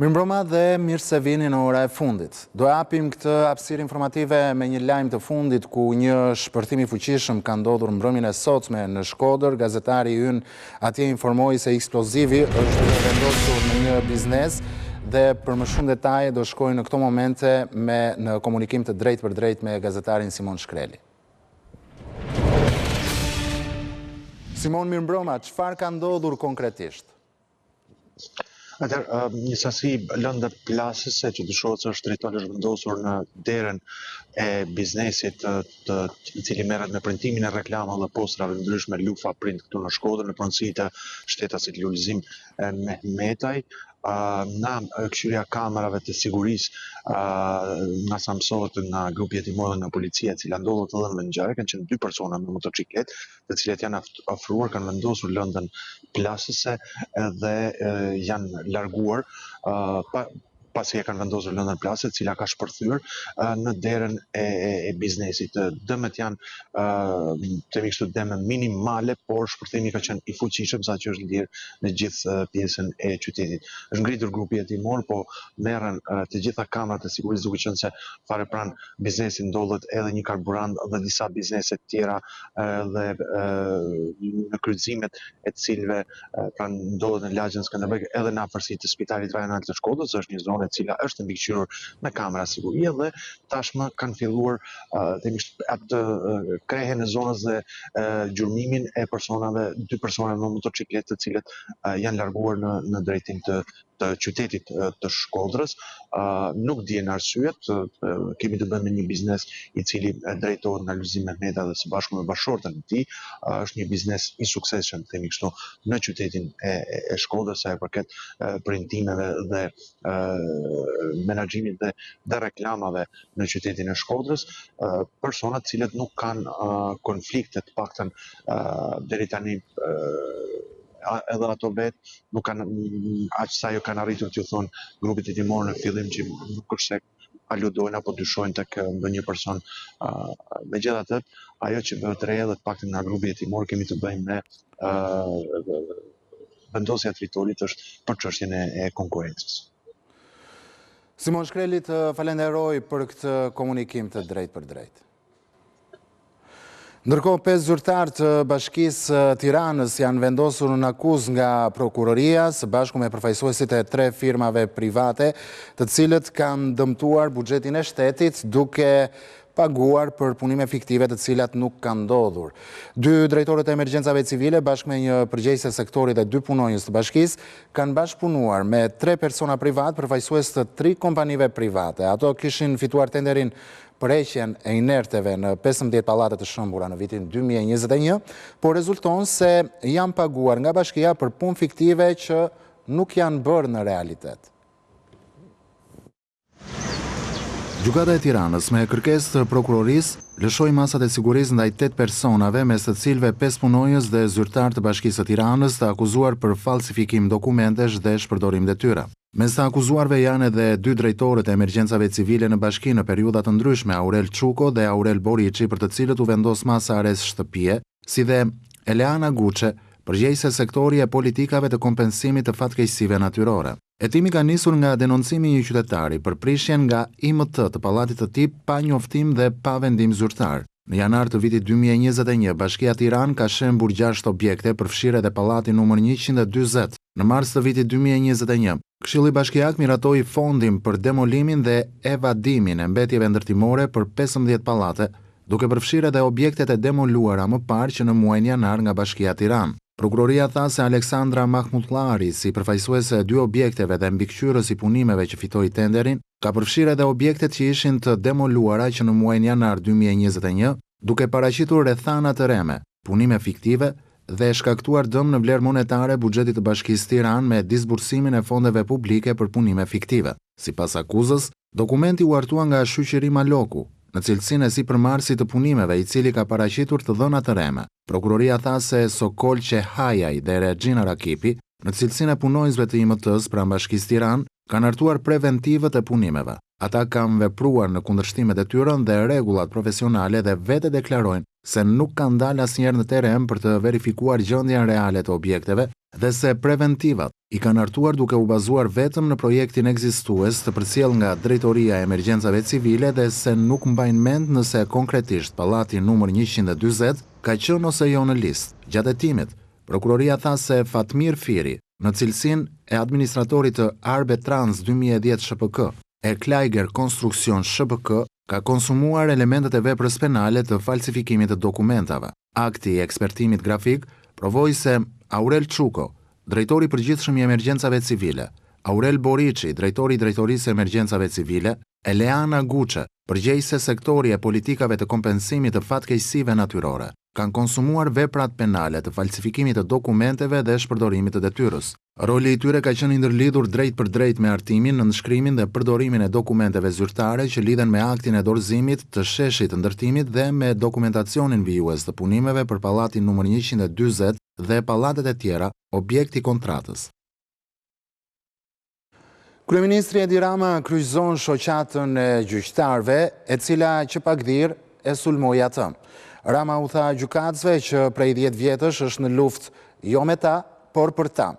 Mirëmbrëma dhe mirë se vini në ora e fundit. Do japim këtë hapësirë informative me një lajm të fundit ku një shpërthim i fuqishëm ka ndodhur mbrëmjen e sotme në Shkodër. Gazetari ynë atje informoi se eksplozivi është vendosur në një biznes dhe për më shumë detaje do shkoj në këto momente në komunikim të drejt për drejt me gazetarin Simon Shkreli. Simon, mirëmbrëma, çfarë ka ndodhur konkretisht? Një sasi lëndë plasëse që dyshohet se është drejtori është vendosur në derën e biznesit i cili merret me printimin e reklamave dhe posterave të ndryshme Lufa Print këtu në Shkodër në pronësi të shtetasit Lulzim Mehmetaj. Na këshirja kamerave të sigurisë nga sa mësohet nga grupi hetimor dhe nga policia e cila ndodhet edhe në ngjarje, kanë qenë 2 persona me motociklet, të cilët janë ofruar, kanë vendosur lëndën plasëse dhe janë larguar pasi e kanë vendosur lëndën plasë, cila ka shpërthyer në derën e biznesit. Dëmet janë të kështu dëme minimale, por shpërthimi ka qenë i fuqishëm sa që është lidhur në gjithë pjesën e qytetit. Është ngritur grupi hetimor, po merren të gjitha kamerat e sigurisë, duke qenë se fare pranë biznesit ndodhet edhe një karburant dhe disa biznese të tjera dhe në kryqëzimet e të cilëve pranë ndodhet në lagjën Skënderbeg edhe në afërsitë të Spitalit Rajonal të Shkodrës, është një zonë e cila është mbikëqyrur me kamera sigurie dhe tashmë kanë filluar atë krehen e zonës dhe gjurmimin e personave, 2 persona me motociklet të cilët janë larguar në drejtim të qytetit të Shkodrës. Nuk dihen arsyet, kemi të bëjmë me një biznes i cili drejtohet nga Lulzim Mehmeta dhe së bashku me bashkëshortën e tij. Është një biznes i suksesshëm, themi kështu, në qytetin e Shkodrës sa i përket printimeve dhe menaxhimit dhe reklamave në qytetin e Shkodrës, persona të cilët nuk kanë konflikte të paktën deri tani edhe ato vetë nuk kanë aq sa jo kanë arritur t'ju thonë grupit hetimor në fillim që nuk është se aludojnë apo dyshojnë tek ndonjë person. Megjithatë, ajo që bëhet re edhe të paktën nga grupi hetimor kemi të bëjmë me vendosja e territorit është për çështjen e konkurrencës. Simon Shkreli, të falenderoj për këtë komunikim të drejt për drejt. Ndërkohë, 5 zyrtarë të Bashkisë Tiranës janë vendosur në akuzë nga prokuroria së bashku me përfaqësuesit e 3 firmave private, të cilët kanë dëmtuar buxhetin e shtetit duke paguar për punime fiktive të cilat nuk kanë ndodhur. 2 drejtorët e emergjencave civile bashkë me një përgjegjëse sektori dhe 2 punonjës të bashkisë kanë bashkëpunuar me 3 persona privat përfaqësues të 3 kompanive private. Ato kishin fituar tenderin për heqjen e inerteve në 15 pallate të shëmbura në vitin 2021, por rezulton se janë paguar nga bashkia për punë fiktive që nuk janë bërë në realitet. Gjykata e Tiranës me kërkesë të prokurorisë lëshoi masat e sigurisë ndaj 8 personave, mes të cilëve 5 punonjës dhe zyrtar të Bashkisë së Tiranës të akuzuar për falsifikim dokumentesh dhe shpërdorim detyra. Mes të akuzuarve janë edhe 2 drejtorët e emergjencave civile në bashki në periudat të ndryshme, Aurel Çuko dhe Aurel Boriçi, për të cilët u vendos masa arrest shtëpie, si dhe Eleana Guçe, përgjegjëse sektori e politikave të kompensimit të fatkeqësive natyrore. Hetimi ka nisur nga denoncimi i një qytetari për prishjen nga IMT të pallatit të tij pa njoftim dhe pa vendim zyrtar. Në janar të vitit 2021, Bashkia Tiranë ka shembur 6 objekte, përfshirë edhe pallati numër 140. Në mars të vitit 2021, Këshilli Bashkiak miratoi fondin për demolimin dhe evadimin e mbetjeve ndërtimore për 15 pallate, duke përfshirë edhe objektet e demoluara më parë që në muajin janar nga Bashkia Tiranë. Prokuroria tha se Aleksandra Mahmutlari, si përfaqësuese e 2 objekteve dhe mbikëqyrës i punimeve që fitoi tenderin, ka përfshirë edhe objektet që ishin të demoluara që në muajin janar 2021, duke paraqitur rrethana të reme, punime fiktive dhe shkaktuar dëm në vlerë monetare buxhetit të Bashkisë Tiranë me disbursimin e fondeve publike për punime fiktive. Sipas akuzës, dokumenti u artua nga shoqëri Maloku, në cilësinë e sipërmarrësit të punimeve, i cili ka paraqitur të dhëna të reme. Prokuroria tha se Sokolçe Hajaj dhe Regjina Rakipi, në cilësinë e punonjësve të IMT-s pranë Bashkisë Tiranë, kanë hartuar preventivët e punimeve. Ata kanë vepruar në kundërshtim me detyrën dhe rregullat profesionale dhe vete deklarojnë se nuk kanë dalë asnjëherë në teren për të verifikuar gjendjen reale të objekteve dhe se preventivat i kanë hartuar duke u bazuar vetëm në projektin ekzistues të përcjell nga Drejtoria e Emergjencave Civile dhe se nuk mbajnë mend nëse konkretisht pallati numër 140 ka qenë ose jo në listë. Gjatë hetimit, prokuroria tha se Fatmir Firi, në cilësinë e administratorit të Arbetrans 2010 SHPK e Klaiger Konstruksion SHPK, ka konsumuar elementet e veprës penale të falsifikimit të dokumentave. Akti i ekspertimit grafik provoi se Aurel Çuko, drejtori i përgjithshëm i emergjencave civile, Aurel Boriçi, drejtori i Drejtorisë së Emergjencave Civile, Eleana Guçe, përgjegjëse sektori e politikave të kompensimit të fatkeqësive natyrore, kanë konsumuar veprat penale të falsifikimit të dokumenteve dhe shpërdorimit të detyrës. Roli i tyre ka qenë i ndërlidhur drejt për drejt me hartimin, nënshkrimin dhe përdorimin e dokumenteve zyrtare që lidhen me aktin e dorëzimit të sheshit të ndërtimit dhe me dokumentacionin vijues të punimeve për pallatin numër 140 dhe pallatet e tjera, objekt i kontratës. Kryeministri Edi Rama kryqëzon shoqatën e gjyqtarëve, e cila që pakdir e sulmoi atë. Rama u tha gjykatësve që prej 10 vjetësh është në luftë jo me ta, por për ta.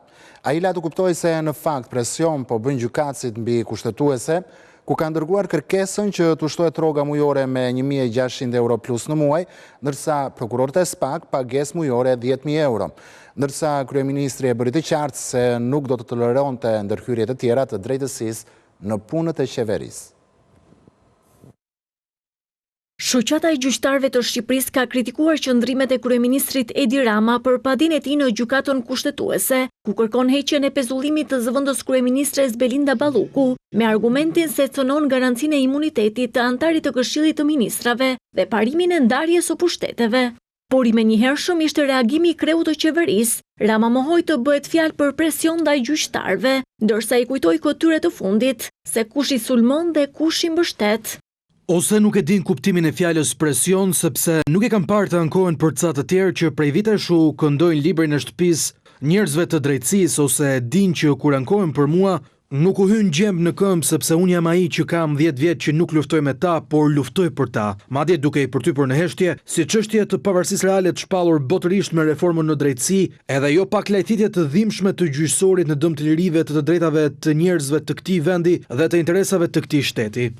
Ai la të kuptoj se në fakt presion po bën gjykatësit mbi kushtetuese, ku ka ndërguar kërkesën që të ushtohet rroga mujore me 1.600 euro plus në muaj, ndërsa prokurorët e SPAK pagesë mujore 10.000 euro. Ndërsa kryeministri e bëri të qartë se nuk do të toleronte ndërhyrje të tjera të drejtësisë në punët e qeverisë. Shoqata e gjyqtarëve të Shqipërisë ka kritikuar qëndrimet e kryeministrit Edi Rama për padinë e tij në gjykatën kushtetuese, ku kërkon heqjen e pezullimit të zëvendës kryeministres Belinda Balluku, me argumentin se cënon garancinë e imunitetit të antarit të Këshillit të Ministrave dhe parimin e ndarjes së pushteteve. Por i menjëhershëm ishte reagimi i kreut të qeverisë. Rama mohoi të bëhet fjalë për presion ndaj gjyqtarëve, ndërsa i kujtoi këtyre të fundit se kush i sulmon dhe kush i mbështet. Ose nuk e din kuptimin e fjalës presion, sepse nuk e kam parë të ankohen për ca të tjerë që prej vitesh u këndojnë librin e shtëpisë njerëzve të drejtësisë, ose din që kur ankohen për mua, nuk u hyn gjemb në këmbë sepse unë jam ai që kam 10 vjet që nuk luftoj me ta, por luftoj për ta. Madje duke i përtypur në heshtje, si çështje të pavarësisë reale të shpallur botërisht me reformën në drejtësi, edhe jo pak lajthitje të dhimbshme të gjyqësorit në dëm të lirive të drejtave të njerëzve të këtij vendi dhe të interesave të këtij shteti.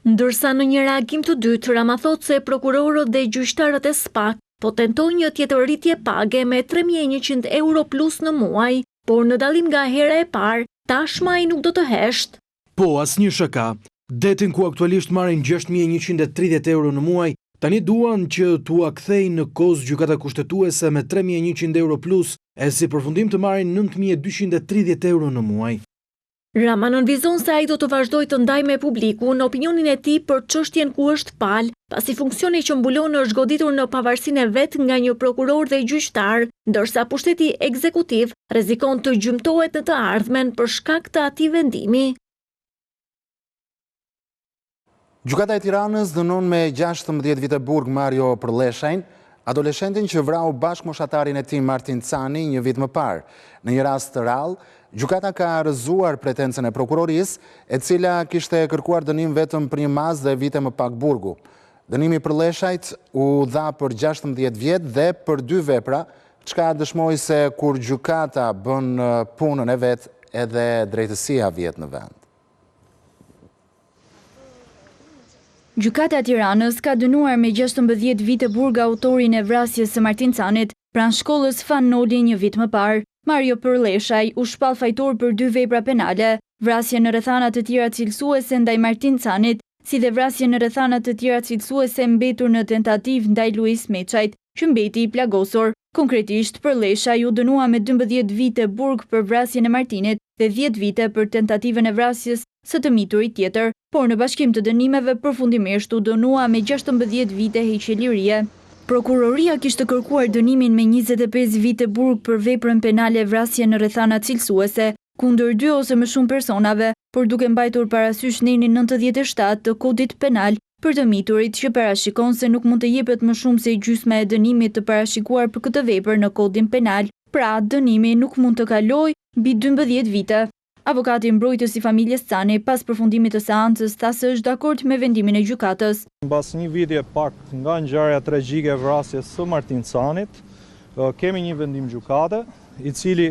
Ndërsa në një reagim të dytë, Rama thot se prokurorët dhe gjyqtarët e SPAK po tentojnë një tjetër rritje page me 3.100 euro plus në muaj, por në dallim nga hera e parë, tashmë ai nuk do të hesht. Po, asnjë shaka. Detin ku aktualisht marrin 6.130 euro në muaj, tani duan që t'u kthejnë në kozë gjykata kushtetuese me 3.100 euro plus, e si përfundim të marrin 9.230 euro në muaj. Rama nënvizon se ai do të vazhdojë të ndajë me publiku në opinionin e tij për çështjen ku është palë, pasi funksioni që mbulon është goditur në pavarësinë e vet nga një prokuror dhe gjyqtar, ndërsa pushteti ekzekutiv rrezikon të gjymtohet në të ardhmen për shkak të atij vendimi. Gjykata e Tiranës dënon me 16 vite burg Mario Përlleshajn, adoleshentin që vrau bashkëmoshatarin e tij Martin Cani një vit më parë. Në një rast të rrallë, gjykata ka rrëzuar pretencën e prokurorisë, e cila kishte kërkuar dënim vetëm për një mazë dhe vite më pak burgu. Dënimi i Përlleshajt u dha për 16 vjet dhe për 2 vepra, çka dëshmoi se kur gjykata bën punën e vet, edhe drejtësia vjet në vend. Gjykata e Tiranës ka dënuar me 16 vite burg autorin e vrasjes së Martin Canit pranë shkollës Fan Noli një vit më parë. Mario Përlleshaj u shpall fajtor për 2 vepra penale, vrasje në rrethana të tjera cilësuese ndaj Martin Canit, si dhe vrasje në rrethana të tjera cilësuese mbetur në tentativë ndaj Luis Meçajt, që mbeti i plagosur. Konkretisht, Përlleshaj u dënua me 12 vite burg për vrasjen e Martinit dhe 10 vite për tentativën e vrasjes së të miturit tjetër, por në bashkim të dënimeve përfundimisht u dënua me 16 vite heqëlirie. Prokuroria kishte kërkuar dënimin me 25 vite burg për veprën penale vrasje në rrethana cilësuese, kundër 2 ose më shumë personave, por duke mbajtur parasysh nenin 97 të kodit penal për të miturit që parashikon se nuk mund të jepet më shumë se gjysma e dënimit të parashikuar për këtë vepër në kodin penal, pra dënimi nuk mund të kalojë mbi 12 vite. Avokati mbrojtës i familjes Cani pas përfundimit të seancës tha se është dakord me vendimin e gjykatës. Mbas një vjedhje pak nga ngjarja tragjike e vrasjes së Martin Canit, kemi një vendim gjykate, i cili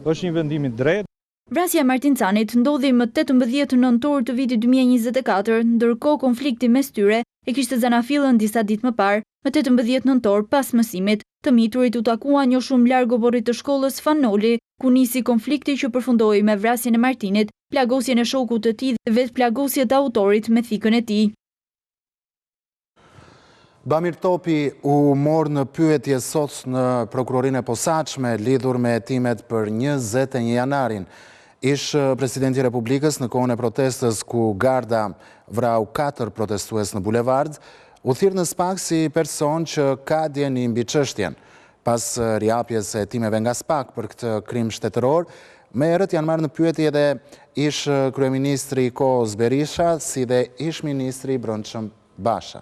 është një vendim i drejtë. Vrasja e Martin Canit ndodhi më 18 nëntor të vitit 2024, ndërkohë konflikti mes tyre e kishte zanafillën disa ditë më parë, më 18 nëntor pas mësimit. Të miturit u takuan jo shumë larg oborrit të shkollës Fanoli, ku nisi konflikti që përfundoi me vrasjen e Martinit, plagosjen e shokut të tij dhe vetplagosje të autorit me thikën e tij. Bamir Topi u morë në pyetje sot në prokurorinë e posaçme lidhur me hetimet për 21 janarin. Ish presidenti i Republikës në kohën e protestës ku garda vrau 4 protestues në bulevard, u thirr në SPAK si person që ka djeni mbi çështjen. Pas riapjes së hetimeve nga SPAK për këtë krim shtetëror, më herët janë marrë në pyetje edhe ish kryeministri i kohës Berisha, si dhe ish ministri i Brendshëm Basha.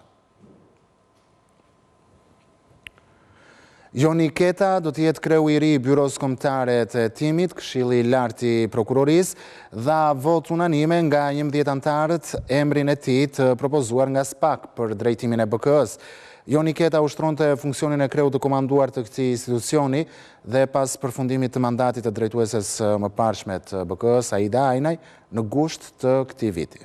Joni Keta do të jetë kreu i ri i Byros Kombëtare të Hetimit, Këshilli i Lartë i Prokurorisë, dha vot unanime nga 11 anëtarët emrin e tij të propozuar nga SPAK për drejtimin e BK-s. Joni Keta ushtronte funksionin e kreut të komanduar të këtij institucioni dhe pas përfundimit të mandatit të drejtueses mëparshme të BK-s, Aida Ajnaj, në gusht të këtij viti.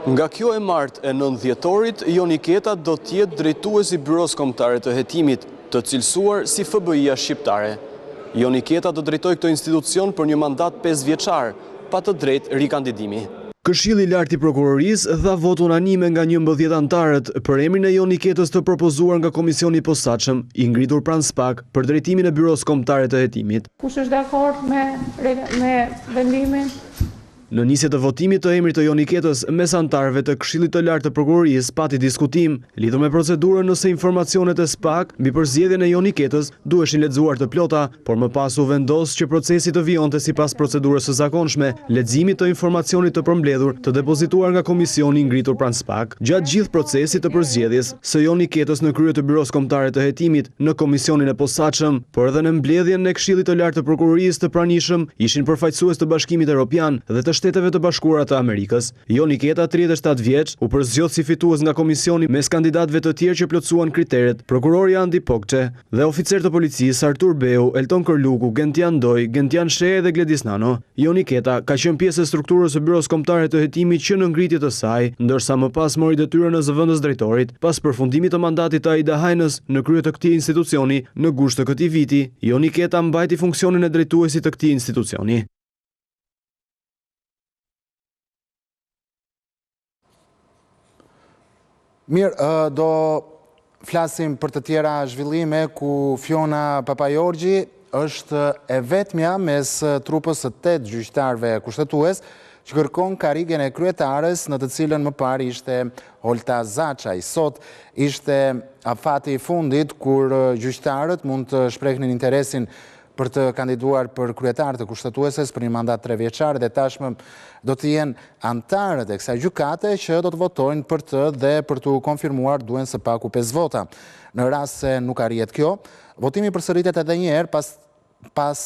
Nga kjo e martë e 9 dhjetorit, Joni Keta do t'jetë drejtues i Byros Kombëtare të Hetimit, të cilësuar si FBI-a shqiptare. Joni Keta do drejtoj këto institucion për një mandat 5 vjeçar, pa të drejtë rikandidimi. Këshilli i Lartë i Prokurorisë dha vot unanime nga 11 anëtarët për emrin e Joni Ketës të propozuar nga Komisioni i Posaçëm, i ngritur pranë SPAK për drejtimin e Byros Kombëtare të Hetimit. Kush është dakord me vendimin? Në nisje të votimit të emrit të Joni Ketës mes anëtarëve të Këshillit të Lartë të Prokurorisë pati diskutim lidhur me procedurën nëse informacionet e SPAK mbi përzgjedhjen e Joni Ketës duheshin lexuar të plota, por më pas u vendos që procesi të vijonte sipas procedurës së zakonshme, leximit të informacionit të përmbledhur të depozituar nga komisioni i ngritur pranë SPAK. Gjatë gjithë procesit të përzgjedhjes së Joni Ketës në krye të Byros Kombëtare të Hetimit në Komisionin e Posaçëm, por edhe në mbledhjen e Këshillit të Lartë të Prokurorisë të pranishëm, ishin përfaqësues të Bashkimit Evropian dhe të Shteteve të Bashkuara të Amerikës. Joni Keta, 37 vjeç, u përzgjodh si fitues nga komisioni mes kandidatëve të tjerë që plotësuan kriteret: prokurori Andi Pokçe dhe oficer të policisë Artur Beu, Elton Kërluku, Gentian Doj, Gentian Shehe dhe Gledis Nano. Joni Keta ka qenë pjesë e strukturës së Byros Kombëtare të Hetimit që në ngritje të saj, ndërsa më pas mori detyrën e zëvendës drejtorit, pas përfundimit të mandatit të Aida Hajnës në krye të këtij institucioni në gusht të këtij viti. Joni Keta mbajti funksionin e drejtuesit të këtij institucioni. Mirë, do flasim për të tjera zhvillime ku Fiona Papajorgji është e vetmja mes trupës së 8 gjyqtarëve kushtetues që kërkon karrigen e kryetares në të cilën më parë ishte Holta Zaçaj. Sot ishte afati i fundit kur gjyqtarët mund të shprehnin interesin për të kandiduar për kryetar të kushtetueses për një mandat 3 vjeçar dhe tashmë do të jenë antarët e kësaj gjykate që do të votojnë për të dhe për të konfirmuar duhen së paku 5 vota. Në rast se nuk arrihet kjo, votimi përsëritet edhe një herë pas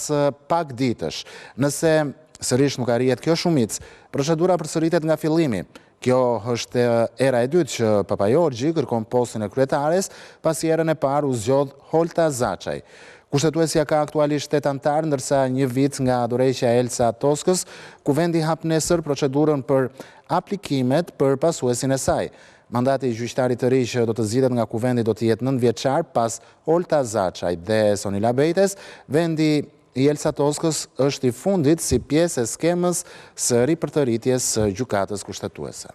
pak ditësh. Nëse sërish nuk arrihet kjo shumicë, procedura përsëritet nga fillimi. Kjo është era e dytë që Papajorgji kërkon postin e kryetares, pasi erën e parë u zgjodh Holta Zaçaj. Kushtetuesja ka aktualisht 8 antarë, ndërsa një vit nga dorëheqja e Elsa Toskës, ku vendi hap nesër procedurën për aplikimet për pasuesin e saj. Mandati i gjyqtarit të ri që do të zgjidhet nga kuvendi do të jetë 9 vjeçar pas Holta Zaçaj dhe Sonila Bejtes. Vendi i Elsa Toskës është i fundit si pjesë e skemës së ripërtëritjes së gjykatës kushtetuese.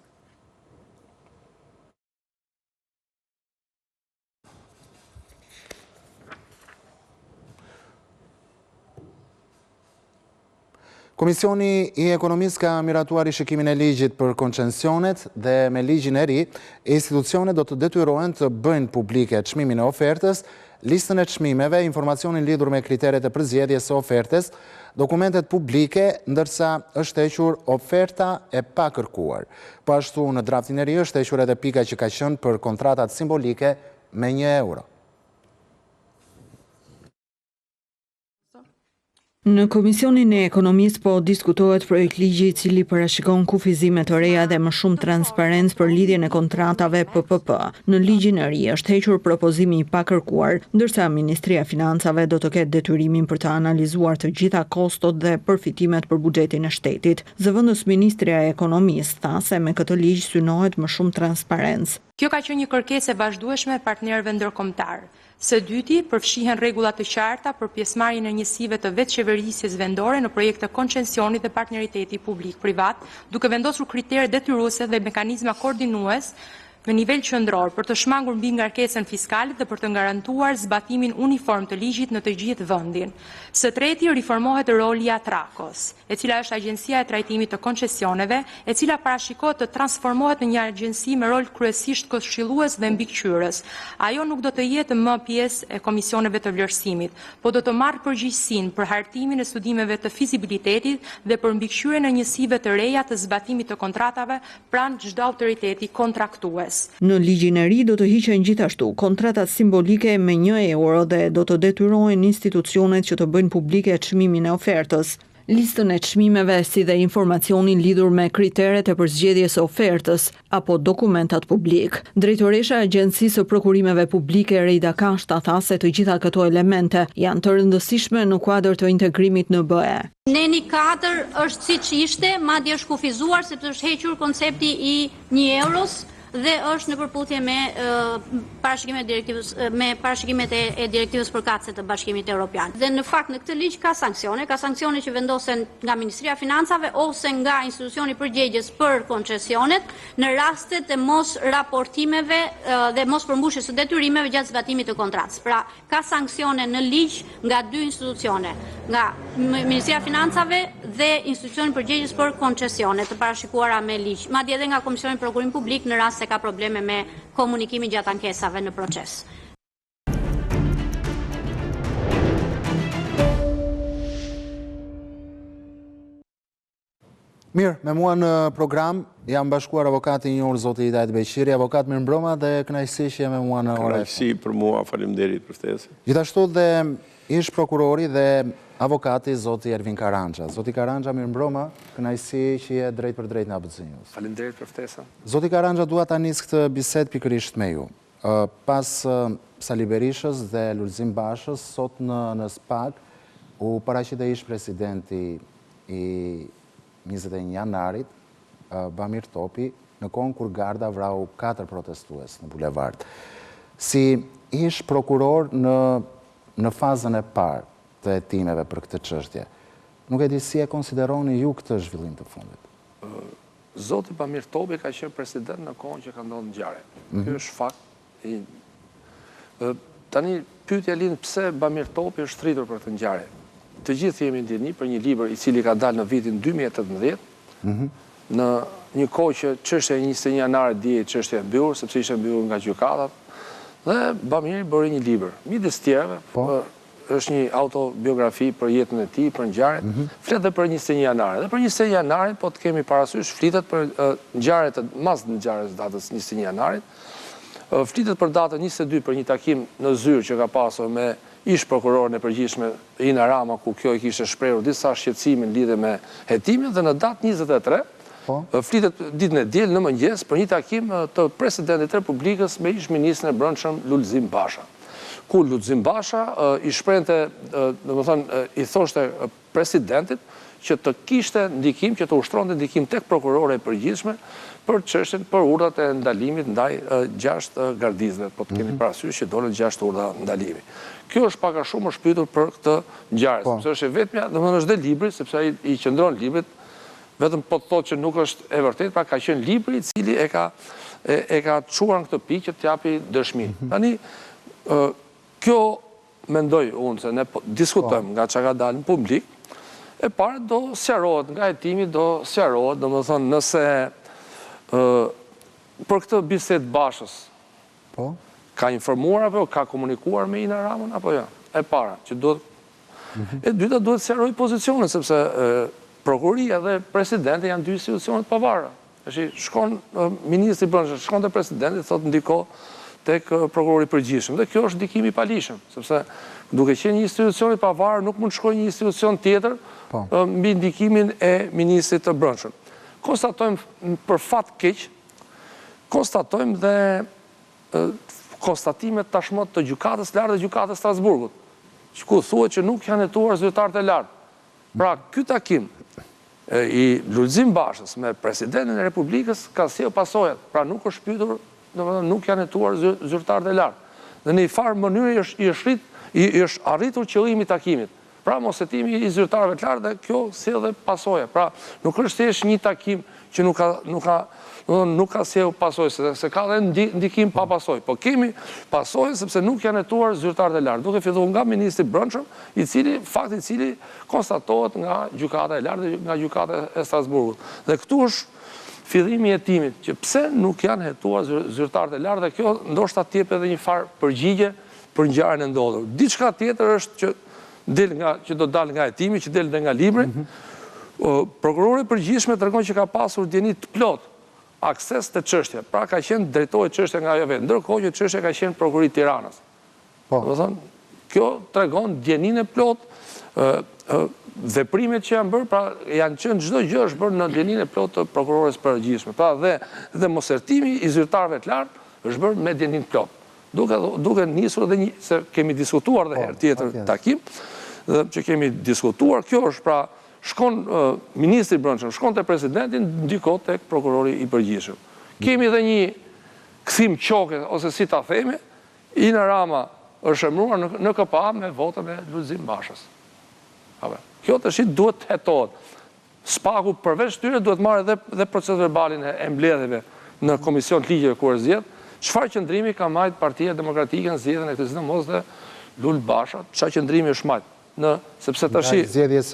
Komisioni i Ekonomisë ka miratuar rishikimin e ligjit për koncesionet dhe me ligjin e ri, institucionet do të detyrohen të bëjnë publike çmimin e ofertës, listën e çmimeve, informacionin lidhur me kriteret e përzgjedhjes së ofertës, dokumentet publike, ndërsa është hequr oferta e pakërkuar. Po ashtu në draftin e ri është hequr edhe pika që ka qenë për kontratat simbolike me €1. Në Komisionin e Ekonomisë po diskutohet projekt ligji I cili parashikon kufizime të reja dhe më shumë transparencë për lidhjen e kontratave PPP. Në ligjin e ri është hequr propozimi I pakërkuar, ndërsa Ministria e Financave do të ketë detyrimin për të analizuar të gjitha kostot dhe përfitimet për buxhetin e shtetit. Zëvendës Ministria e Ekonomisë tha se me këtë ligj synohet më shumë transparencë. Kjo ka qenë një kërkesë e vazhdueshme e partnerëve ndërkombëtar. Së dyti, përfshihen rregulla të qarta për pjesëmarrjen e njësive të vetëqeverisjes vendore në projekte koncesionit dhe partneriteti publik-privat, duke vendosur kritere detyruese dhe mekanizma koordinues në nivel qendror për të shmangur mbi ngarkesën fiskale dhe për të garantuar zbatimin uniform të ligjit në të gjithë vendin. Së treti, riformohet roli I Atrakos, e cila është agjencia e trajtimit të koncesioneve, e cila parashikohet të transformohet në një agjenci me rol kryesisht këshillues dhe mbikëqyrës. Ajo nuk do të jetë më pjesë e komisioneve të vlerësimit, po do të marrë përgjegjësinë për hartimin e studimeve të fizibilitetit dhe për mbikëqyrjen e njësive të reja të zbatimit të kontratave pranë çdo autoriteti kontraktues. Në ligjin e ri do të hiqen gjithashtu kontratat simbolike me €1 dhe do të detyrohen institucionet që të bëjnë publike çmimin e ofertës. Listën e çmimeve si dhe informacionin lidhur me kriteret e përzgjedhjes së ofertës apo dokumentat publik. Drejtoresha e Agjencisë së Prokurimeve Publike Reida Kashta tha se të gjitha këto elemente janë të rëndësishme në kuadër të integrimit në BE. Neni 4 është siç ishte, madje është kufizuar sepse është hequr koncepti I €1 dhe është në përputhje me parashikimet e direktivës përkatëse të Bashkimit Evropian. Dhe në fakt në këtë ligj ka sanksione që vendosen nga Ministria e Financave ose nga institucioni përgjegjës për koncesionet në rastet e mos raportimeve dhe mos përmbushjes së detyrimeve gjatë zbatimit të kontratës. Pra ka sanksione në ligj nga dy institucione, nga Ministria e Financave dhe institucioni përgjegjës për koncesionet të parashikuara me ligj, madje edhe nga Komisioni Prokurim Publik në rast se ka probleme me komunikimin gjatë ankesave në proces. Mirë, me mua në program jam bashkuar avokati I njohur zoti Hidayet Beqiri, avokat mirëmbrëma dhe kënaqësi që me mua në orë. Kënaqësi për mua, faleminderit për ftesën. Gjithashtu dhe ish prokurori dhe avokati zoti Ervin Karanja. Zoti Karanja, mirëmbrëma, kënaqësi që je drejt për drejt në ABC News. Faleminderit për ftesën. Zoti Karanja, dua ta nis këtë bisedë pikërisht me ju. Pas Sali Berishës dhe Lulzim Bashës, sot në SPAK u paraqite ish presidenti I 21 janarit, Bamir Topi, në kohën kur garda vrau 4 protestues në bulevard. Si ish prokuror në fazën e parë të hetimeve për këtë çështje, nuk e di si e konsideroni ju këtë zhvillim të fundit. Zoti Bamir Topi ka qenë president në kohën që ka ndodhur ngjarja. Ky është fakt. Tani pyetja lind pse Bamir Topi është rritur për këtë ngjarje. Të gjithë jemi ndjeni për një libër I cili ka dalë në vitin 2018, në një kohë që çështja e 21 janarit dihet çështja e mbyllur, sepse ishte mbyllur nga gjykatat, dhe Bamiri bëri një libër. Midis tjerëve, është një autobiografi për jetën e tij, për ngjarjet, flet edhe për 21 janarin. Dhe për 21 janarin, po të kemi parasysh, flitet për ngjarjet mas ngjarjes datës 21 janarit, flitet për datën 22 për një takim në Zyrë që ka pasur me ish prokurorën e përgjithshme Ina Rama, ku kjo I kishte shprehur disa shqetësime në lidhje me hetimin, dhe në datë 23 flitet ditën e diel në mëngjes për një takim të presidentit të Republikës me ish ministrin e Brendshëm Lulzim Basha. Ku Lulzim Basha I shprehte, domethënë I thoshte presidentit që të kishte ndikim, që të ushtronte ndikim tek prokurore e përgjithshme për çështjen për urdhat e ndalimit ndaj 6 gardizëve, po të kemi parasysh që dolën 6 urdha ndalimi. Kjo është pak a shumë është pyetur për këtë ngjarje, sepse është e vetmja, domethënë është dhe libri, sepse ai I qëndron librit, vetëm po të thotë që nuk është e vërtetë, pra ka qenë libri I cili e ka çuar në këtë pikë që t'japi dëshmi. Tani kjo mendoj unë se ne diskutojmë nga çka ka dalë në publik, e para do sqarohet nga hetimi, do sqarohet, domethënë nëse për këtë bisedë Bashës ka informuar apo ka komunikuar me Ina Ramën apo jo? E para, që duhet e dyta duhet sqaroj pozicionin, sepse prokuria dhe presidenti janë dy institucione të pavarura. Shkon ministri Brendshëm, shkon te presidenti, thotë ndiko tek prokurori përgjithshëm. Dhe kjo është ndikimi i palishëm, sepse duke qenë një institucion i pavarur, nuk mund të shkojë një institucion tjetër mbi ndikimin e ministrit të Brendshëm. Konstatojmë për fat keq, konstatojmë dhe konstatimet tashmë të gjykatës lartë dhe gjykatës Strasburgut, ku thuhet që nuk janë hetuar zyrtarët e lartë. Pra, ky takim i Lulzim Bashës me presidentin e Republikës ka sjellë pasojat. Pra, nuk është pyetur, domethënë nuk janë hetuar zyrtarët e lartë. Dhe në një farë mënyrë i është arritur qëllimi i takimit. Pra, moshetimi i zyrtarëve të lartë dhe kjo sjell dhe pasoja. Pra, nuk është thjesht një takim që nuk ka sjell pasojë, se ka dhe ndikim pa pasojë. Po kemi pasojë sepse nuk janë hetuar zyrtarët e lartë, duke filluar nga ministri i Brendshëm, i cili konstatohet nga gjykata e lartë dhe nga gjykata e Strasburgut. Dhe këtu është fillimi i hetimit, që pse nuk janë hetuar zyrtarët e lartë, dhe kjo ndoshta t'jep edhe një farë përgjigje për ngjarjen e ndodhur. Diçka tjetër është që do dalë nga hetimi, që del dhe nga libri. Prokurori përgjithshëm tregon që ka pasur dieni të plot akses të çështje. Pra ka qenë drejtori çështja nga ajo vetë, ndërkohë që çështja ka qenë prokurori i Tiranës. Kjo tregon dieninë e plot, veprimet që janë bërë, pra janë qenë çdo gjë është bërë në dieninë e plot të prokurores përgjithshme. Pra dhe moshertimi i zyrtarëve të lartë është bërë me dieninë plot. Duke nisur dhe se kemi diskutuar dhe herë tjetër takim, dhe që kemi diskutuar, kjo është pra shkon ministri i Brendshëm, shkon te presidenti, ndikon tek prokurori i përgjithshëm. Kemi edhe një kthim qoke, ose si ta themi, Ina Rama është emëruar në KPA me votën e Lulzim Bashës. Kjo të shit duhet hetohet. Spaku përveç tyre duhet marrë edhe proces verbalin e mbledhjeve në komision ligjeve kur zgjedh. Çfarë qëndrimi ka marrë Partia Demokratike në zgjedhjen e këtij mos dhe Lul Basha, çfarë qëndrimi është marrë? Sepse tash zgjedhjes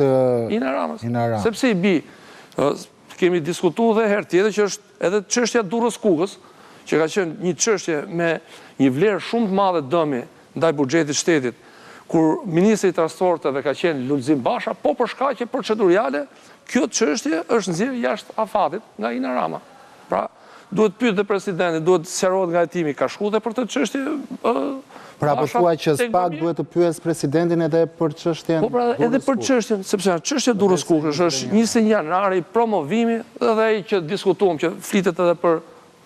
Ina Ramës. Sepse i bi, kemi diskutuar dhe herë tjetër që është edhe çështja Durrës Kukës, që ka qenë një çështje me një vlerë shumë të madhe dëmi ndaj buxhetit shtetit, kur ministri i transporteve ka qenë Lulzim Basha, po për shkaqe procedurale, kjo çështje është nxjerrë jashtë afatit nga Ina Rama. Pra, duhet pyet dhe presidenti, duhet sqarohet nga hetimi, ka shku dhe për të çështje. Pra po thua që SPAK duhet të pyes presidentin edhe për çështjen. Po pra edhe për çështjen, sepse çështja Durrës Kukës është 21 janari promovimi dhe ai që diskutuam që flitet edhe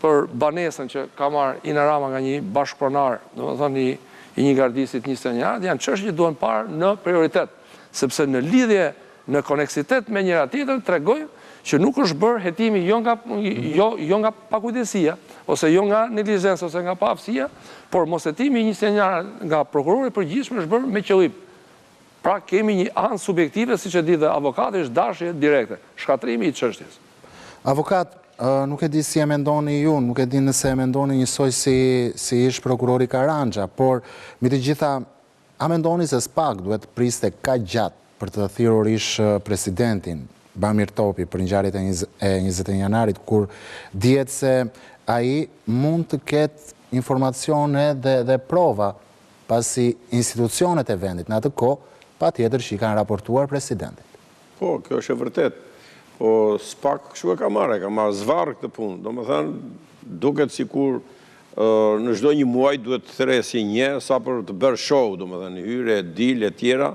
për banesën që ka marrë Ina Rama nga një bashkëpronar, domethënë i një gardisit 21 janë, janë çështje që duhen parë në prioritet, sepse në lidhje në koneksitet me njëra tjetrën tregojnë që nuk është bërë hetimi jo nga pakujdesia, ose jo nga neglizhencë, ose nga paaftësia, por mos hetimi 21 nga prokurori i përgjithshëm është bërë me qëllim. Pra kemi një anë subjektive, siç e di dhe avokati, është dashje direkte, shkatrimi i çështjes. Avokat, nuk e di si e mendoni ju, nuk e di nëse e mendoni njësoj si ish prokurori Karanja, por mi të gjitha, a mendoni se SPAK duhet priste ka gjatë për të thirrur ish presidentin Bamir Topi për ngjarjet e 21 janarit, kur dihet se ai mund të ketë informacione dhe prova pasi institucionet e vendit në atë kohë patjetër që i kanë raportuar presidentit. Po, kjo është e vërtet. Po SPAK kështu e ka marrë zvarr këtë punë. Domethënë, duket sikur në çdo një muaj duhet të theresi një sa për të bërë show, domethënë hyrje, dile e tjera,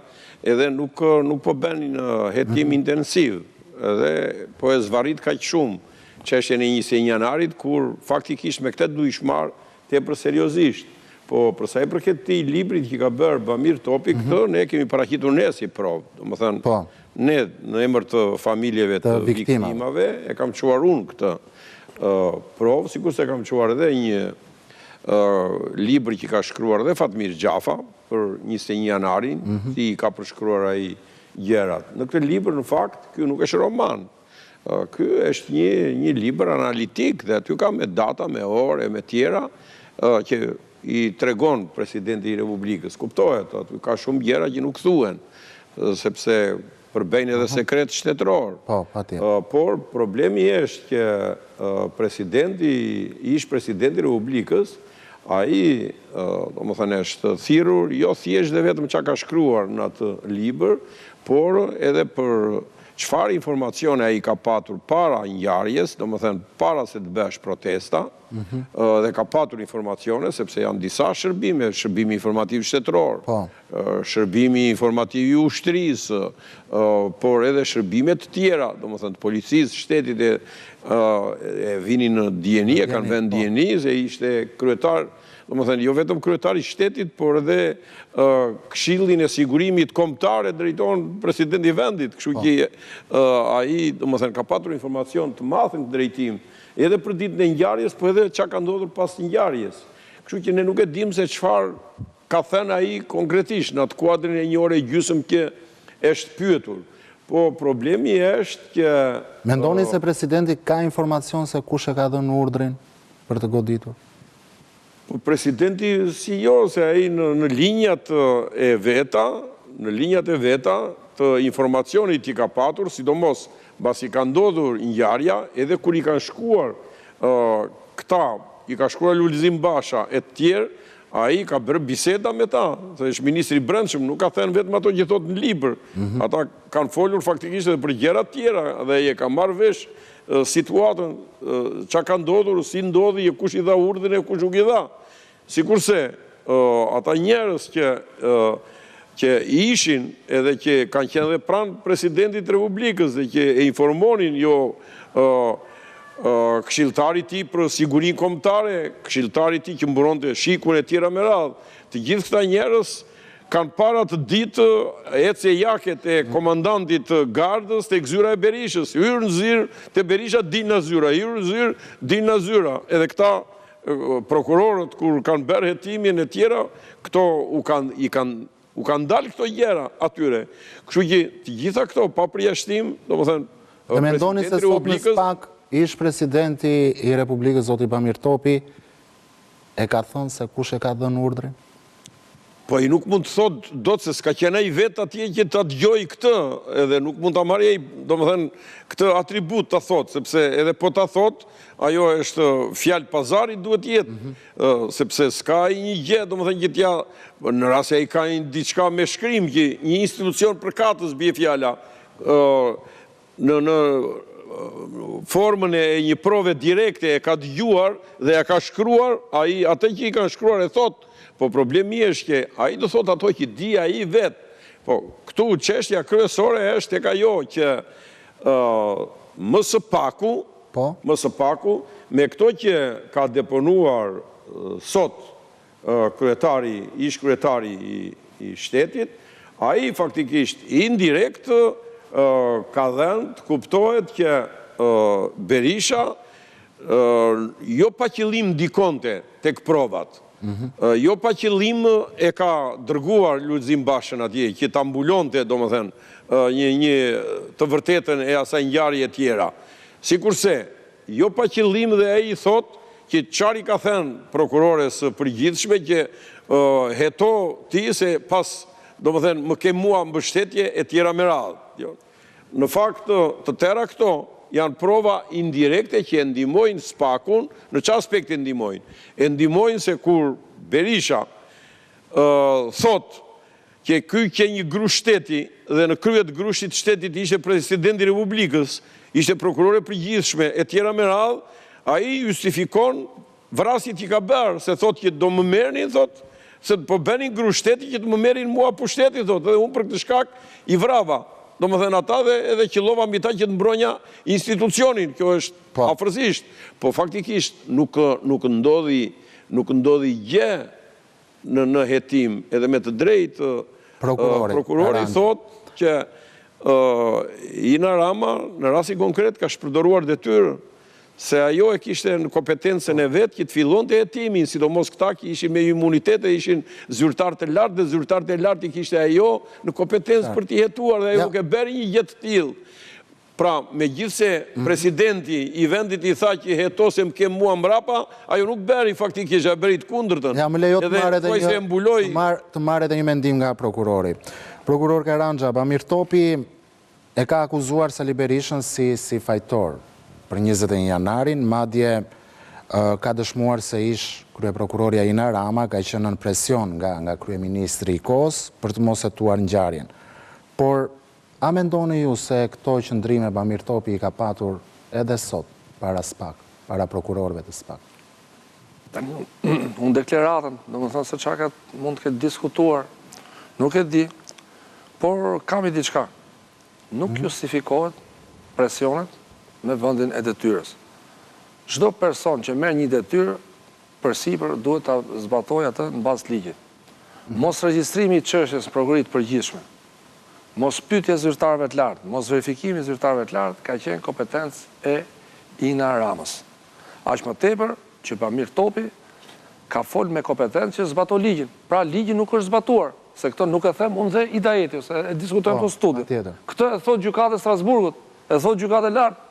edhe nuk po bën në hetim intensiv. Edhe po e zvarrit kaq shumë çështjen e 21 janarit, kur faktikisht me këtë duhesh marr tepër seriozisht. Po për sa i përket këtij librit që ka bërë Bamir Topi, këtë ne kemi paraqitur ne si provë. Domethënë, ne në emër të familjeve të viktimave e kam çuar unë këtë provë, sikur se kam çuar edhe një libër që ka shkruar edhe Fatmir Gjafa për 21 janarin, si ka përshkruar ai gjërat. Në këtë libër, në fakt, ky nuk është roman. Ky është një libër analitik dhe aty ka me data, me orë, me tjera, që i tregon presidenti i Republikës. Kuptohet, aty ka shumë gjëra që nuk thuhen, sepse përbejnë edhe sekret shtetëror. Por problemi është që ish presidenti i Republikës, ai, domethënë, është thirrur jo thjesht dhe vetëm çka ka shkruar në atë libër, por edhe për çfarë informacione ai ka patur para ngjarjes, domethënë para se të bësh protesta, dhe ka patur informacione, sepse janë disa shërbime, shërbimi informativ shtetëror, shërbimi informativ i ushtrisë, por edhe shërbimet tjera, do më thënë të policisë, shtetit e vini në DNI, e kanë vend DNI, se ishte kryetar, do më thënë, jo vetëm kryetari shtetit, por edhe Këshillin e Sigurimit Kombëtar e drejton presidenti i vendit, kështu që ai, do më thënë, ka patur informacion të madh në drejtim, edhe për ditën e ngjarjes, po edhe çka ka ndodhur pas ngjarjes. Kështu që ne nuk e dim se çfarë ka thënë ai konkretisht në atë kuadrin e 1 ore e gjysmë që është pyetur. Po problemi është që mendoni se presidenti ka informacion se kush e ka dhënë urdhrin për të goditur? Po presidenti si jo, se ai në linjat e veta të informacionit i ka patur, sidomos basi ka ndodhur ngjarja, edhe kur i kanë shkuar këta, i ka shkuar Lulzim Basha e të tjerë, ai ka bërë biseda me ta, se është ministri i brendshëm, nuk ka thënë vetëm ato që thot në libër. Ata kanë folur faktikisht edhe për gjëra të tjera dhe e ka marrë vesh situatën, çka ka ndodhur, si ndodhi, kush i dha urdhrin e kush nuk i dha. Sikurse ata njerëz që ishin edhe që kanë qenë dhe pranë presidentit të Republikës dhe që e informonin këshilltari ti për sigurinë kombëtare, këshilltari ti që mburonte shikun e tjera me radhë, të gjithë këta njerëz kanë para të ditë ecje jaket e komandantit gardës të Zyra e Berishës, hyrë në zyrë të Berisha din në zyra, hyrë në zyrë din në zyra, edhe këta prokurorët kur kanë bërë hetimin e tjera, këto u kanë dalë këto gjëra atyre. Kështu që të gjitha këto pa përjashtim, domethënë, dhe mendoni se sot në SPAK ish presidenti i Republikës zoti Bamir Topi e ka thënë se kush e ka dhënë urdhrin? Po i nuk mund të thot do të se s'ka qenë ai vetë atje që ta dëgjoj këtë, edhe nuk mund ta marrë ai, domethënë, këtë atribut ta thot, sepse edhe po ta thot, ajo është fjalë pazari duhet jetë, sepse s'ka ai një gjë, domethënë që t'ja në rast se ai ka diçka me shkrim që një institucion përkatës bie fjala në formën e një prove direkte e ka dëgjuar dhe ja ka shkruar, ai atë që i kanë shkruar e thot. Po problemi është që ai do thot ato që di ai vetë. Po këtu çështja kryesore është tek ajo që më së paku me këto që ka deponuar sot ish kryetari i shtetit, ai faktikisht indirekt ka dhënë të kuptohet që Berisha jo pa qëllim ndikonte tek provat. Jo pa qëllim e ka dërguar Lulzim Bashën atje, që ta mbulonte, domethënë, një të vërtetën e asaj ngjarje tjera. Sikurse, jo pa qëllim dhe ai thot që çfarë i ka thënë prokurores së përgjithshme që heto ti se pas, domethënë, më ke mua mbështetje e tjera me radhë. Në fakt, të tëra këto janë prova indirekte që e ndihmojnë SPAK-un. Në çfarë aspekt e ndihmojnë? E ndihmojnë se kur Berisha thot që ky që një gru shteti dhe në krye të grushtit shtetit ishte presidenti i Republikës, ishte prokurore përgjithshme e tjera me radhë, ai justifikon vrasjet që ka bërë, se thot që do më merrnin, thot, se po bënin gru shteti që të më merrin mua pushtetin, thot, dhe unë për këtë shkak i vrava. Do më thënë ata dhe edhe qëllova mbi ta që të mbronja institucionin, kjo është afërsisht. Po faktikisht nuk ndodhi gjë në hetim, edhe me të drejtë prokurori thot që Ina Rama në rasti konkret ka shpërdoruar detyrë se ajo e kishte në kompetencën e vetë që të fillonte hetimin, sidomos këta që ishin me imunitet e ishin zyrtarë të lartë dhe zyrtarët e lartë i kishte ajo në kompetencë për t'i hetuar dhe ajo ke bërë një gjë të tillë. Pra, megjithse presidenti i vendit i tha që hetosem ke mua mbrapa, ajo nuk bëri faktikisht, ajo bëri të kundërtën. Ja, më lejo të marrë edhe një mendim nga prokurori. Prokuror Karanja, Bamir Topi e ka akuzuar Sali Berishën si fajtor për 21 janarin, madje ka dëshmuar se ish kryeprokuroria Ina Rama ka qenë në presion nga kryeministri i kohës për të mos hetuar ngjarjen. Por a mendoni ju se këto qëndrime Bamir Topi i ka patur edhe sot para SPAK, para prokurorëve të SPAK? Unë deklaratën, do më thënë se çka mund të ketë diskutuar, nuk e di, por kam i diçka. Nuk justifikohet presionet me vendin e detyrës. Çdo person që merr një detyrë përsipër duhet ta zbatojë atë në bazë ligjit. Mos regjistrimi i çështjes në prokurori të përgjithshme, mos pyetja e zyrtarëve të lartë, mos verifikimi i zyrtarëve të lartë ka qenë kompetencë e Ina Ramës. Aq më tepër që Bamir Topi ka fol me kompetencë që zbato ligjin. Pra ligji nuk është zbatuar, se këto nuk e them unë dhe Idajeti, ose e diskutojmë po studio. Këtë e thot gjykata e Strasburgut, e thot gjykata e lartë.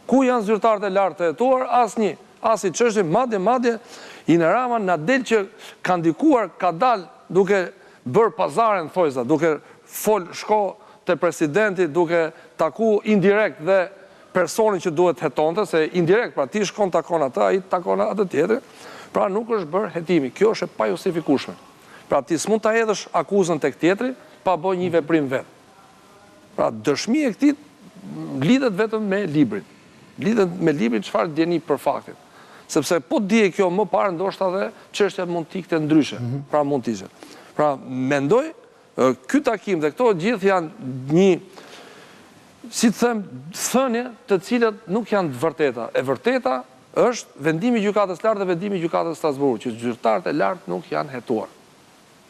Ku janë zyrtarët e lartë të hetuar? Asnjë. As i çështje madje Ina Rama na del që ka ndikuar, ka dalë duke bërë pazaren thojza, duke shko te presidenti, duke taku indirekt dhe personin që duhet hetonte, se indirekt, pra ti shkon takon atë, ai takon atë tjetër, pra nuk është bërë hetimi. Kjo është e pa justifikueshme. Pra ti s'mund ta hedhësh akuzën tek tjetri pa bërë një veprim vet. Pra dëshmia e këtij lidhet vetëm me librin. Lidhet me librin çfarë djeni për faktin. Sepse po dije kjo më parë ndoshta dhe çështja mund të ikte ndryshe. Pra mund të ishte. Pra mendoj ky takim dhe këto gjithë janë një, si të them, thënie të cilat nuk janë të vërteta. E vërteta është vendimi i gjykatës së lartë dhe vendimi i gjykatës së Strasburgut, që zyrtarët e lartë nuk janë hetuar.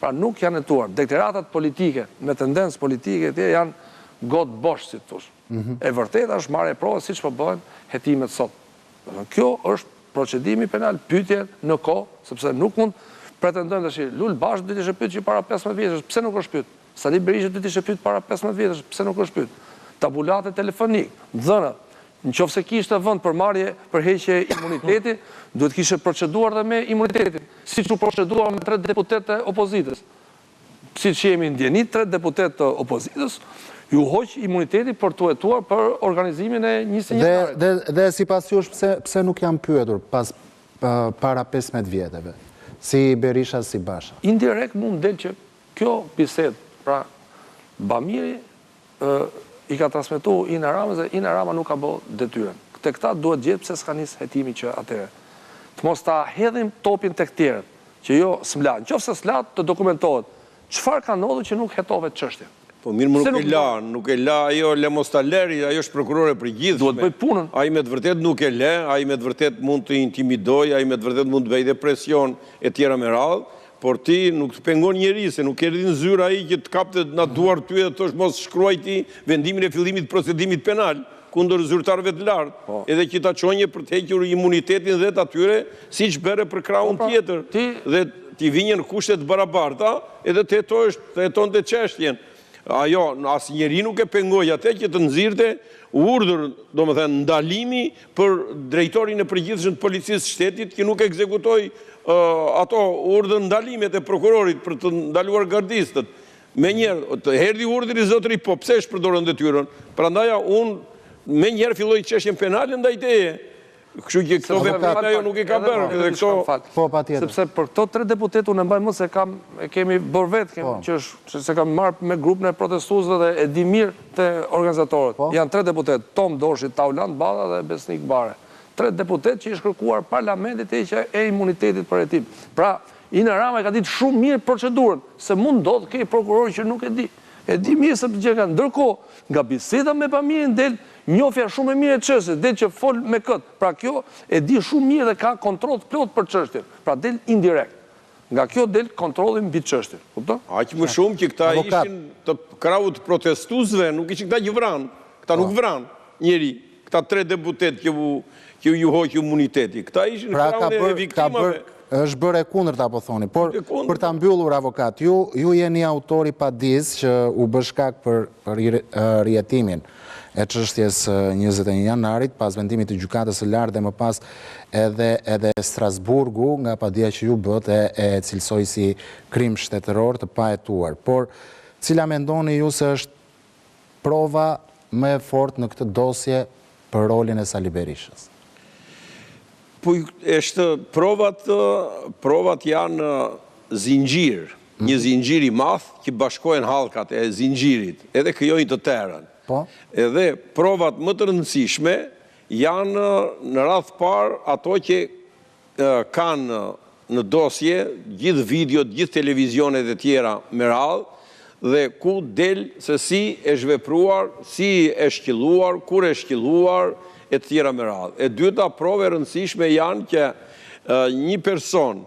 Pra nuk janë hetuar. Deklaratat politike me tendencë politike janë gotë bosh, si të thosh. E vërteta është marrë e provë siç po bëhen hetimet sot. Kjo është procedimi penal, pyetje në kohë, sepse nuk mund pretendojmë tash Lul Bash do të ishte pyet që para 15 vjetësh, pse nuk është pyet? Sali Berisha do të ishte pyet para 15 vjetësh, pse nuk është pyet? Tabulate telefonik, dhëna, nëse kishte vend për marrje për heqje imuniteti, duhet kishte proceduar dhe me imunitetin, siç u proceduar me 3 deputetë të opozitës. Siç jemi ndjenit 3 deputetë të opozitës, ju hoq imuniteti për të hetuar për organizimin e një sinjatarit. Dhe sipas jush pse nuk janë pyetur para 15 vjetëve? Si Berisha, si Basha? Indirekt mund del që kjo bisedë, pra Bamiri i ka transmetuar Ina Ramës dhe Ina Rama nuk ka bërë detyrën. Te këta duhet gjetë pse s'ka nis hetimi që atëre. Të mos ta hedhim topin tek tjerët, që jo s'mla. Nëse s'la të dokumentohet çfarë ka ndodhur që nuk hetove çështjen. Po mirë, nuk e la ajo Lemostaleri, ajo është prokurore përgjithshme. Duhet bëj punën. Ai me të vërtet nuk e le, ai me të vërtet mund të intimidoj, ai me të vërtet mund të bëjë presion e tjera me radhë, por ti nuk të pengon njeri, se nuk e ridhin zyra ai që të kapte na duar ty dhe thosh mos shkruaj ti vendimin e fillimit të procedimit penal kundër zyrtarëve të lartë, edhe që ta çonje për të hequr imunitetin dhe atyre, siç bëre për krahun tjetër. Dhe ti vinjen kushte të barabarta, edhe të hetonte çështjen. Ajo, asë njeri nuk e pengoj atë që të nëzirte urdhër, do më thënë, ndalimi për drejtorin e përgjithshëm të policisë shtetit që nuk ekzekutoj ato urdhër ndalimet e prokurorit për të ndaluar gardistët. Me njerë, të herdi urdhëri zotëri, po pse shpërdorën detyrën? Prandaj unë me njerë filloj çështjen penale ndaj teje. Kështu që këto veprat ajo nuk i ka bërë. Sepse për këto 3 deputet unë e mbaj më se kemi bërë vetë, që se kam marrë me grupën e protestuesve dhe e di mirë të organizatorët. Janë 3 deputet, Tom Doshi, Taulant Balla dhe Besnik Bare. 3 deputet që ishë kërkuar parlamentit e imunitetit për hetim. Pra, Ina Rama e ka ditë shumë mirë procedurën, se mund ndodhë kej prokurori që nuk e di. E di mirë se për gjë kanë. Ndërkohë, nga biseda me Bamirin del njofja shumë e mirë e çështjes, del që fol me këtë. Pra kjo e di shumë mirë dhe ka kontroll të plot për çështjen. Pra del indirekt. Nga kjo del kontrolli mbi çështjen. Kupton? Aq më shumë që këta ishin të krahut protestuesve, nuk ishin këta që vranë. Këta nuk vranë njeri. Këta 3 deputet që ju hoq imuniteti. Këta ishin krahun e viktimave. është bërë e kundërta, po thoni, por për ta mbyllur avokat, ju jeni autori padis që u bë shkak për rjetimin e çështjes 21 janarit, pas vendimit të gjykatës së lartë dhe më pas edhe Strasburgu, nga padia që ju bët e cilësoj si krim shtetëror të pahetuar. Por, cila mendoni ju se është prova më e fortë në këtë dosje për rolin e Sali Berishës? Po është provat janë zinxhir, një zinxhir i madh që bashkojnë hallkat e zinxhirit, edhe krijojnë të tërën. Edhe provat më të rëndësishme janë në radh parë ato që kanë në dosje gjithë videot, gjithë televizionet e tjera me radhë, dhe ku del se si e zhvepruar, si e shkilluar, kur e shkilluar, e tjera me radhë. E dyta prove rëndësishme janë që një person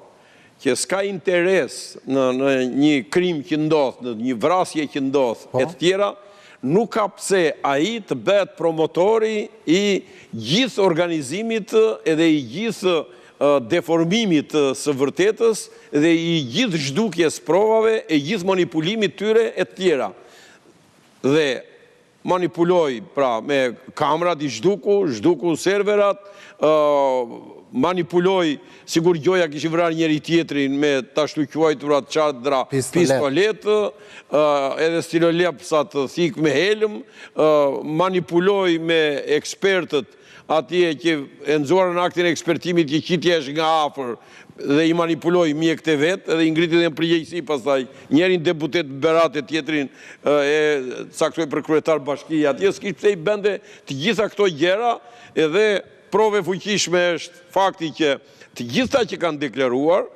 që s'ka interes në një krim që ndodh, në një vrasje që ndodh, e tjera, nuk ka pse ai të bëhet promotori i gjithë organizimit edhe i gjithë deformimit së vërtetës dhe i gjithë zhdukjes provave e gjithë manipulimit tyre e tjera. Dhe manipuloj pra me kamerat i zhduku serverat, manipuloj, sigur Gjoja kishë vrar njeri tjetrin me ta shluquajturat çadra pistolet, edhe stilolepsat thik me helm, manipuloj me ekspertët atje që e nëzorën aktin e ekspertimit që qitje është nga afer dhe i manipuloj mjekët e vetë edhe i ngritit dhe në përgjegjësi pastaj njerin deputet Berat e tjetrin e caktoj për kryetar bashkia atje s'kish pse i bende të gjitha këto gjëra edhe prove fuqishme është fakti që të gjitha që kanë deklaruar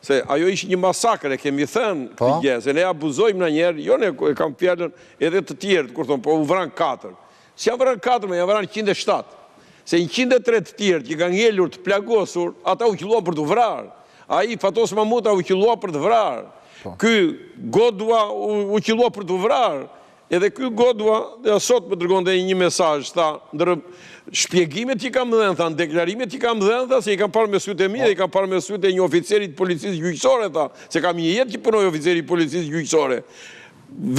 se ajo ishë një masakre, kemi thënë këtë gjë, se ne abuzojmë në njerë, jo ne e kam fjallën edhe të tjerët, kur thonë, po u vranë 4. Si janë vranë 4, me janë vranë 107. Se 103 të tjerë që kanë ngellur të plagosur, ata u qëllua për të vrarë. A i Fatos Mamuta u qëllua për të vrarë. Ky Godua u qëllua për të vrarë. Edhe ky Godua, dhe sot më dërgon dhe një mesazh, tha, ndër shpjegimet që i kam dhënë, tha, në deklarimet që i kam dhënë, tha, se i kam parë me sytë e mi, dhe i kam parë me sytë e një oficerit policisë gjyqësore, tha, se kam një jetë që punoj oficerit policisë gjyqësore.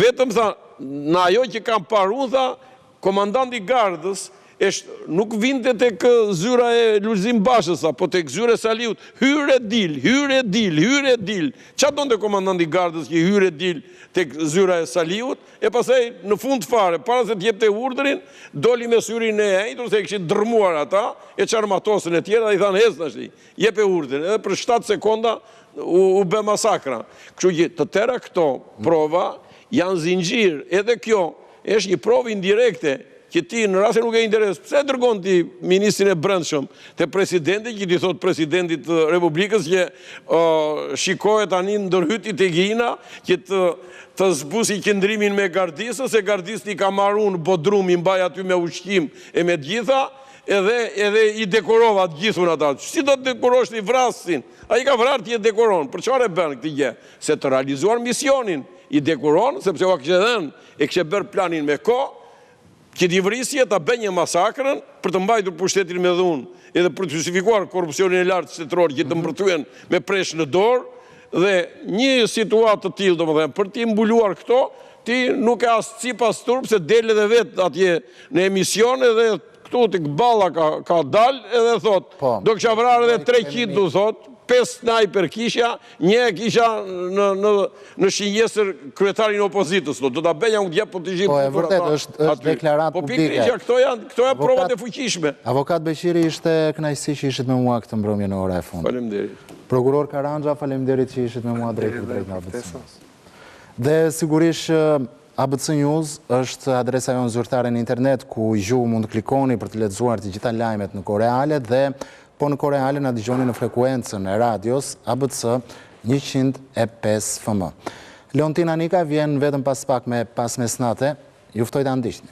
Vetëm, tha, në ajo që kam parë unë, tha, komandanti gardës, nuk vinte të kë zyra e Lulzim Bashës, po të kë zyra e Saliut, hyre dil. Qa tonë të komandanti gardës që hyre dil të kë zyra e Saliut, e pasaj në fund fare, para se t'jep të urdrin, doli me syrin e ejtur, se e këshin dërmuar ata, e qarmatosën e tjera, dhe i thanë hes në shli, jep e urdrin, edhe për 7 sekonda u bë masakra. Kështu që të tëra këto prova janë zinxhir, edhe kjo është një provë indirekte, që ti në rrasë nuk e interes, pse dërgon ti ministrin e brendshëm të presidentit, që ti thot presidentit Republikës, që shikohet tani ndërhytit e gjina, që të zbusi qëndrimin me gardisë, se gardisë i ka marun bodrumi mbaj aty me ushqim e me gjitha, edhe i dekorova të gjithun ata. Si do të dekorosh të i vrasin? A i ka vrar të i dekoron. Për çfarë e bën këtë gjë? Se të realizuar misionin i dekoron, sepse o kështë edhe e kështë bërë planin me ko, që t'i vrisje t'a bë një masakrën për të mbajtur pushtetin me dhunë edhe për të justifikuar korupcionin e lartë shtetëror që të mbërthyen me presh në dorë dhe një situatë të tillë, domethënë, për t'i mbuluar këto, ti nuk e asë cipas turp se del edhe vetë atje në emision edhe këtu t'i këballa ka dalë edhe thot, do kësha vrarë edhe 300 du thot, 5 sniper kisha, një kisha në shinjesër kryetarin opozitës, do t'a benja unë djepë po t'i gjimë. Po e vërtet, është deklarat publike. Po pikri këto janë provat e fuqishme. Avokat Beshiri ishte kënaqësi që ishit me mua këtë mbrëmje në ora e fundit. Faleminderit. Prokuror Karanja, faleminderit që ishit me mua drejt në ABC. Dhe sigurisht ABC News është adresa jonë zyrtare në internet ku ju mund të klikoni për të lexuar të gjitha lajmet në kohë reale dhe po në kohë reale na dëgjoni në frekuencën e radios ABC 105 FM. Leontina Nika vjen vetëm pas pak me pas mesnate, ju ftoj ta ndiqni.